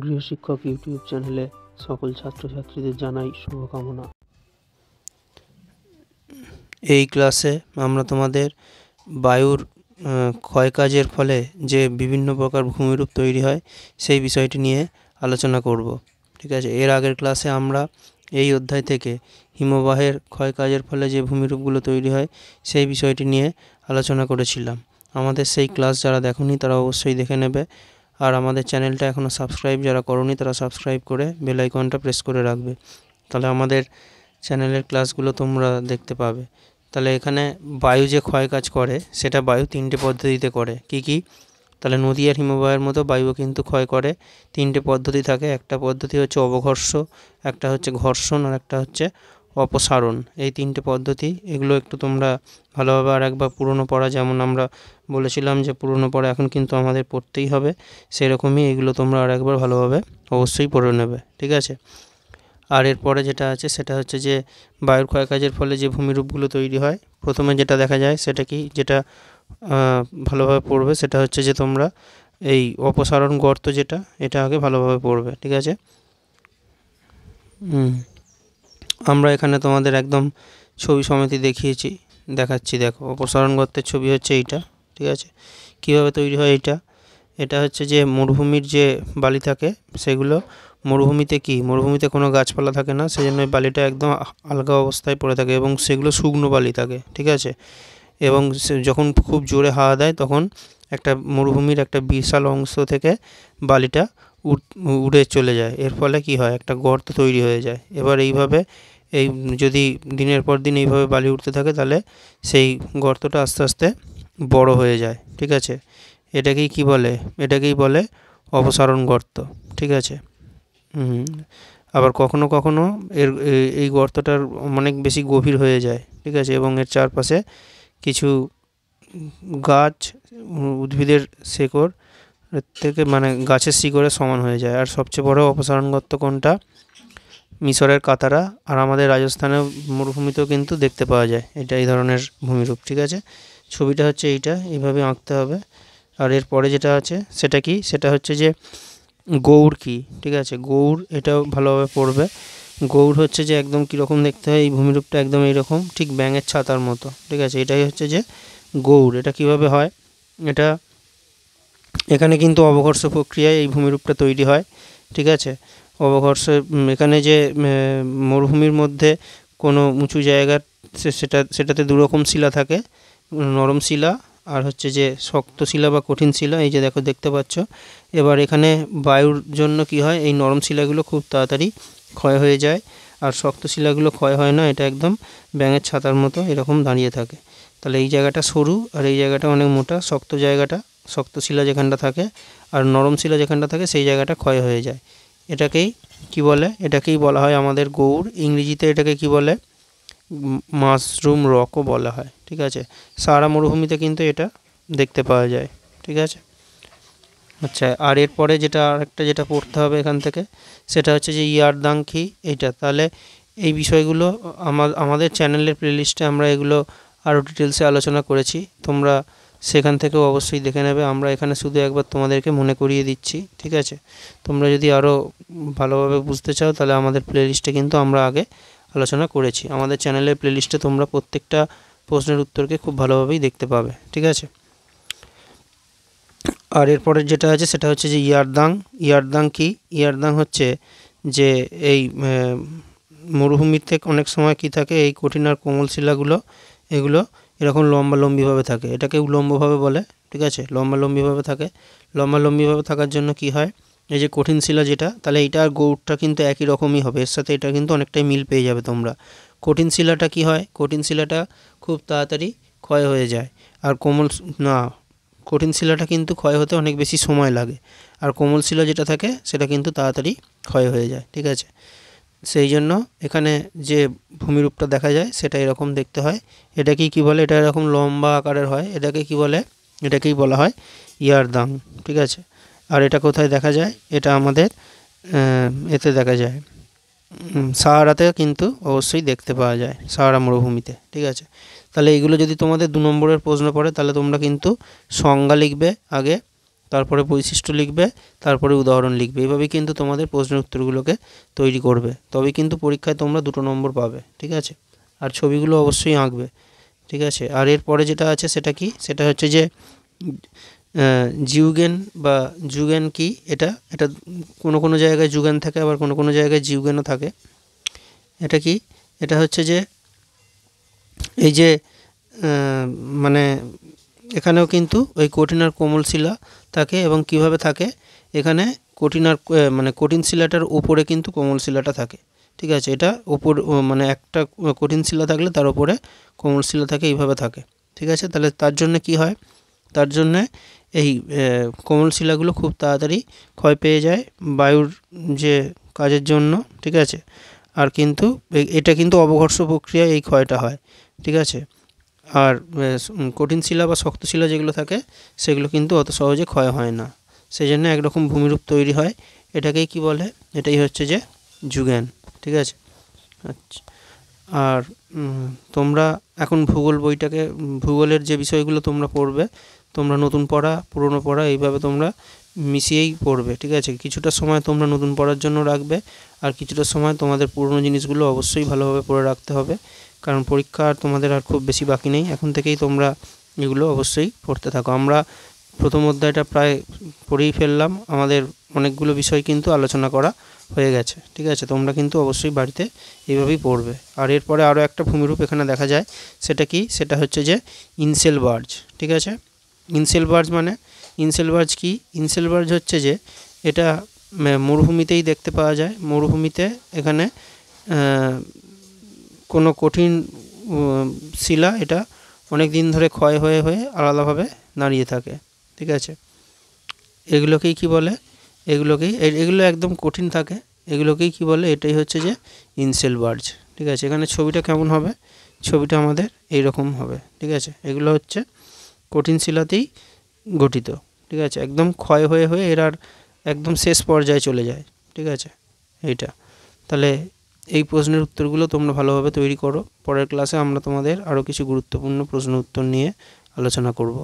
গৃহশিক্ষক YouTube চ্যানেলে সকল ছাত্রছাত্রীদের জানাই শুভকামনা। এই ক্লাসে আমরা তোমাদের বায়ুর ক্ষয়কাজের ফলে যে বিভিন্ন প্রকার ভূমিরূপ তৈরি হয় সেই বিষয়টি নিয়ে আলোচনা করব। ঠিক আছে, এর আগের ক্লাসে আমরা এই অধ্যায় থেকে হিমবাহের ক্ষয়কাজের ফলে যে ভূমিরূপগুলো তৈরি হয় সেই বিষয়টি নিয়ে আলোচনা করেছিলাম। আমাদের সেই ক্লাস যারা দেখোনি তারা অবশ্যই দেখে নেবে। আর আমাদের চ্যানেলটা এখনও সাবস্ক্রাইব যারা করোনি তারা সাবস্ক্রাইব করে বেল আইকনটা প্রেস করে রাখবে, তাহলে আমাদের চ্যানেলের ক্লাসগুলো তোমরা দেখতে পাবে। তাহলে এখানে বায়ু যে ক্ষয় কাজ করে সেটা বায়ু তিনটে পদ্ধতিতে করে। কি কি? তাহলে নদী আর হিমবাহের মতো বায়ুও কিন্তু ক্ষয় করে। তিনটে পদ্ধতি থাকে, একটা পদ্ধতি হচ্ছে অবঘর্ষ, একটা হচ্ছে ঘর্ষণ, আর একটা হচ্ছে অপসারণ। এই তিনটে পদ্ধতি, এগুলো একটু তোমরা ভালোভাবে আর একবার পুরনো পড়া, যেমন আমরা বলেছিলাম যে পুরনো পড়া এখন কিন্তু আমাদের পড়তেই হবে, সেরকমই এগুলো তোমরা আর একবার ভালোভাবে অবশ্যই পড়ে নেবে। ঠিক আছে, আর এরপরে যেটা আছে সেটা হচ্ছে যে বায়ুর ক্ষয়কাজের ফলে যে ভূমিরূপগুলো তৈরি হয়, প্রথমে যেটা দেখা যায় সেটা কি, যেটা ভালোভাবে পড়বে সেটা হচ্ছে যে তোমরা এই অপসারণ গর্ত যেটা, এটা আগে ভালোভাবে পড়বে। ঠিক আছে, আমরা এখানে তোমাদের একদম ছবি সমেতি দেখাচ্ছি। দেখো, অপসারণ গর্তের ছবি হচ্ছে এইটা। ঠিক আছে, কীভাবে তৈরি হয় এটা হচ্ছে যে মরুভূমির যে বালি থাকে সেগুলো, মরুভূমিতে কোনো গাছপালা থাকে না, সেই জন্য বালিটা একদম আলগা অবস্থায় পড়ে থাকে এবং সেগুলো শুকনো বালি থাকে। ঠিক আছে, এবং যখন খুব জোরে হাওয়া দেয় তখন একটা মরুভূমির একটা বিশাল অংশ থেকে বালিটা উড়ে চলে যায়। এর ফলে কি হয়, একটা গর্ত তৈরি হয়ে যায়। এবার এইভাবে যদি দিনের পর দিন এইভাবে বালি উঠতে থাকে তাহলে সেই গর্তটা আস্তে আস্তে বড় হয়ে যায়। ঠিক আছে, এটাকেই বলে অপসারণ গর্ত। ঠিক আছে, আবার কখনো কখনো এই গর্তটার অনেক বেশি গভীর হয়ে যায়। ঠিক আছে, এবং এর চারপাশে কিছু গাছ, উদ্ভিদের শেকড় থেকে গাছের শিকড়ের সমান হয়ে যায়। আর সবচেয়ে বড় অপসারণ গর্ত কোনটা? মিশরের কাতারা আর আমাদের রাজস্থানের মরুভূমিতেও কিন্তু দেখতে পাওয়া যায় এই ধরনের ভূমিরূপ। ঠিক আছে, ছবিটা হচ্ছে এইভাবে আঁকতে হবে। আর এরপরে যেটা আছে সেটা কি, সেটা হচ্ছে যে গৌড় কি। ঠিক আছে, গৌড়, এটাও ভালোভাবে পড়বে। গৌড় হচ্ছে যে একদম কীরকম দেখতে হয়, এই ভূমিরূপটা একদম এইরকম, ঠিক ব্যাঙের ছাতার মতো। ঠিক আছে, এটাই হচ্ছে যে গৌড়। এটা কিভাবে হয়, এখানে কিন্তু অবঘর্ষ প্রক্রিয়ায় এই ভূমিরূপটা তৈরি হয়। ঠিক আছে, এখানে যে মরুভূমির মধ্যে কোনো উঁচু জায়গার সেটাতে দুরকম শিলা থাকে, নরম শিলা আর হচ্ছে যে শক্ত শিলা বা কঠিন শিলা। এই যে দেখতে পাচ্ছ। এবার এখানে বায়ুর জন্য কি হয়, এই নরম শিলাগুলো খুব তাড়াতাড়ি ক্ষয় হয়ে যায় আর শক্ত শিলাগুলো ক্ষয় হয় না, এটা একদম ব্যাঙের ছাতার মতো এরকম দাঁড়িয়ে থাকে। তাহলে এই জায়গাটা সরু আর এই জায়গাটা অনেক মোটা, শক্ত শিলা যেখানটা থাকে আর নরম শিলা যেখানটা থাকে সেই জায়গাটা ক্ষয় হয়ে যায়। এটাকেই বলা হয় আমাদের গৌড়। ইংরেজিতে এটাকে কি বলে, মাশরুম রকও বলা হয়। ঠিক আছে, সাহারা মরুভূমিতে কিন্তু এটা দেখতে পাওয়া যায়। ঠিক আছে, আচ্ছা, আর এরপরে যেটা পড়তে হবে এখান থেকে সেটা হচ্ছে যে ইয়ারদাংখি এইটা। তাহলে এই বিষয়গুলো আমাদের চ্যানেলের প্লেলিস্টে আমরা এগুলো আরও ডিটেলসে আলোচনা করেছি, তোমরা সেখান থেকেও অবশ্যই দেখে নেবে। আমরা এখানে শুধু একবার তোমাদেরকে মনে করিয়ে দিচ্ছি। ঠিক আছে, তোমরা যদি আরও ভালোভাবে বুঝতে চাও তাহলে আমাদের প্লেলিস্টে কিন্তু আমরা আগে আলোচনা করেছি। আমাদের চ্যানেলের প্লেলিস্টে তোমরা প্রত্যেকটা প্রশ্নের উত্তরকে খুব ভালোভাবেই দেখতে পাবে। ঠিক আছে, আর এরপরে যেটা আছে সেটা হচ্ছে যে ইয়ারদাং কি। ইয়ারদাং হচ্ছে যে এই মরুভূমির থেকে অনেক সময় কি থাকে, এই কঠিন আর কোমল শিলাগুলো এগুলো এরকম লম্বালম্বিভাবে থাকে, এটাকে উলম্বভাবে বলে। ঠিক আছে, লম্বালম্বিভাবে থাকার জন্য কি হয়, এই যে কঠিন শিলা যেটা, তাহলে এইটা আর গৌড়টা কিন্তু একই রকমই হবে, এর সাথে এটা কিন্তু অনেকটাই মিল পেয়ে যাবে তোমরা। কঠিন শিলাটা কি হয়, কঠিন শিলাটা খুব তাড়াতাড়ি ক্ষয় হয়ে যায়, আর কঠিন শিলাটা কিন্তু ক্ষয় হতে অনেক বেশি সময় লাগে, আর কোমল শিলা যেটা থাকে সেটা কিন্তু তাড়াতাড়ি ক্ষয় হয়ে যায়। ঠিক আছে, সেই জন্য এখানে যে ভূমিরূপটা দেখা যায় সেটা এরকম দেখতে হয়। এটাকেই কি বলে, এটা এরকম লম্বা আকারের হয়, এটাকেই বলা হয় ইয়ারদাং। ঠিক আছে, আর এটা কোথায় দেখা যায়, এটা আমাদের এতে দেখা যায় সাহারাতে কিন্তু অবশ্যই দেখতে পাওয়া যায়, সাহারা মরুভূমিতে। ঠিক আছে, তাহলে এইগুলো যদি তোমাদের 2 নম্বরের প্রশ্ন পড়ে তাহলে তোমরা কিন্তু সংজ্ঞা লিখবে আগে, তারপরে বৈশিষ্ট্য লিখবে, তারপরে উদাহরণ লিখবে। এইভাবেই কিন্তু তোমাদের প্রশ্নের উত্তরগুলোকে তৈরি করবে, তবেই কিন্তু পরীক্ষায় তোমরা 2 নম্বর পাবে, ঠিক আছে। আর ছবিগুলো অবশ্যই আঁকবে, ঠিক আছে। আর এরপরে যেটা আছে সেটা কি, সেটা হচ্ছে যে জিউগেন বা যুগেন কি, এটা কোনো কোনো জায়গায় যুগেন থাকে, আবার কোনো কোনো জায়গায় জিউগেনও থাকে। এটা কি, এটা হচ্ছে যে এই যে মানে এখানেও কিন্তু ওই কঠিন আর কোমল শিলা থাকে, এবং কিভাবে থাকে, এখানে কঠিন আর মানে কঠিন শিলাটার উপরে কিন্তু কোমল শিলাটা থাকে, ঠিক আছে। এটা উপর মানে একটা কঠিন শিলা থাকলে তার উপরে কোমল শিলা থাকে, এইভাবে থাকে, ঠিক আছে। তাহলে তার জন্য কি হয়, তার জন্যে এই কোমল শিলাগুলো খুব তাড়াতাড়ি ক্ষয় পেয়ে যায় বায়ুর যে কাজের জন্য, ঠিক আছে। আর কিন্তু এটা কিন্তু অবঘর্ষ প্রক্রিয়ায় এই ক্ষয়টা হয়, ঠিক আছে। আর কঠিন শিলা বা শক্ত শিলা যেগুলো থাকে সেগুলো কিন্তু অত সহজে ক্ষয় হয় না, সেই জন্য একরকম ভূমিরূপ তৈরি হয়। এটাকেই কি বলে, এটাই হচ্ছে যে যুগেন, ঠিক আছে। আচ্ছা, আর তোমরা এখন ভূগোল বইটাকে, ভূগোলের যে বিষয়গুলো তোমরা পড়বে, তোমরা নতুন পড়া পুরনো পড়া এইভাবে তোমরা মিশিয়েই পড়বে, ঠিক আছে। কিছুটা সময় তোমরা নতুন পড়ার জন্য রাখবে, আর কিছুটা সময় তোমাদের পুরনো জিনিসগুলো অবশ্যই ভালোভাবে পড়ে রাখতে হবে, কারণ পরীক্ষা আর তোমাদের আর খুব বেশি বাকি নেই। এখন থেকেই তোমরা এগুলো অবশ্যই পড়তে থাকো। আমরা প্রথম অধ্যায়টা প্রায় পড়েই ফেললাম, আমাদের অনেকগুলো বিষয় কিন্তু আলোচনা করা হয়ে গেছে, ঠিক আছে। তোমরা কিন্তু অবশ্যই বাড়িতে এইভাবেই পড়বে। আর এরপরে আরও একটা ভূমিরূপ এখানে দেখা যায়, সেটা কি, সেটা হচ্ছে যে ইনসেলবার্জ, ঠিক আছে। ইনসেলবার্জ মানে, ইনসেলবার্জ কি, ইনসেলবার্জ হচ্ছে যে এটা মরুভূমিতেই দেখতে পাওয়া যায়। মরুভূমিতে এখানে কোনো কঠিন শিলা এটা অনেক দিন ধরে ক্ষয় হয়ে হয়ে আলাদাভাবে দাঁড়িয়ে থাকে, ঠিক আছে। এগুলোকেই কি বলে, এগুলো একদম কঠিন থাকে, এগুলোকেই কি বলে, এটাই হচ্ছে যে ইনসেলবার্জ, ঠিক আছে। এখানে ছবিটা কেমন হবে, ছবিটা আমাদের এইরকম হবে, ঠিক আছে। এগুলো হচ্ছে কঠিন শিলাতেই গঠিত, ঠিক আছে। একদম ক্ষয় হয়ে হয়ে এর আর একদম শেষ পর্যায়ে চলে যায়, ঠিক আছে। এইটা তাহলে এই প্রশ্নের উত্তরগুলো তোমরা ভালোভাবে তৈরি করো। পরের ক্লাসে আমরা তোমাদের আরও কিছু গুরুত্বপূর্ণ প্রশ্ন উত্তর নিয়ে আলোচনা করব।